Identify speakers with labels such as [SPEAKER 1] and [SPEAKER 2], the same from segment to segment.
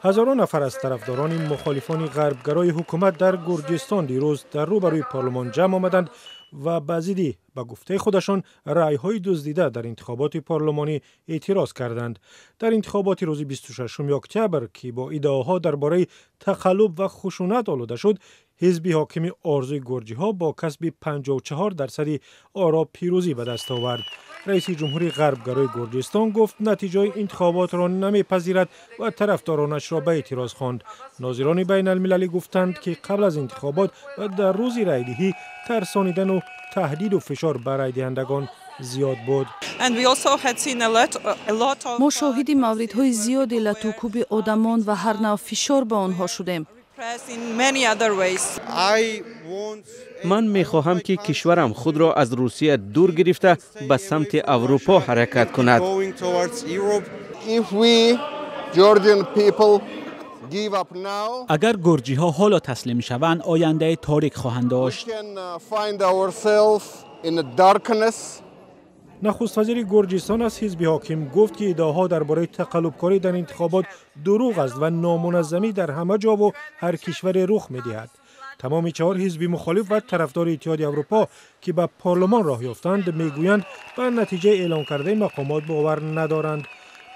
[SPEAKER 1] هزاران نفر از طرفداران مخالفان غربگرای حکومت در گرجستان دیروز در روبروی پارلمان جمع آمدند و بعضی به گفته خودشان رأی‌های دزدیده در انتخابات پارلمانی اعتراض کردند. در انتخابات روز 26 اکتبر که با ادعاها درباره تقلب و خشونت آلوده شد، حزب حاکم آرزوی گرجی‌ها با کسب 54% آرا پیروزی به دست آورد. رئیس جمهوری غربگرای گرجستان گفت نتیجه انتخابات را نمیپذیرد و طرفدارانش را به اعتراض خواند. ناظران بین المللی گفتند که قبل از انتخابات و در روز رأی‌دهی ترسانیدن و تهدید و فشار بر رای دهندگان زیاد بود.
[SPEAKER 2] ما شاهد موردهای زیاد لطوکوب آدمان و هر نوع فشار به آنها شدیم.
[SPEAKER 3] من می‌خواهم که کشورم خود را از روسیه دور گرفته به سمت اروپا حرکت کند.
[SPEAKER 4] اگر گرجی ها حالا تسلیم شوند آینده تاریک خواهند داشت.
[SPEAKER 1] نخست وزیر گرجستان از حزب حاکم گفت که ادعاها درباره تقلبکاری در انتخابات دروغ است و نامنظمی در همه جا و هر کشور رخ می‌دهد. تمام 4 حزب مخالف و طرفدار اتحاد اروپا که به پارلمان راه یافتند میگویند به نتیجه اعلام کرده مقامات باور ندارند.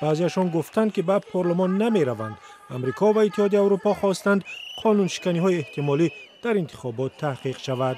[SPEAKER 1] بعضیشان گفتند که به پارلمان نمی‌روند. امریکا و اتحاد اروپا خواستند قانون شکنی‌های احتمالی در انتخابات تحقیق شود.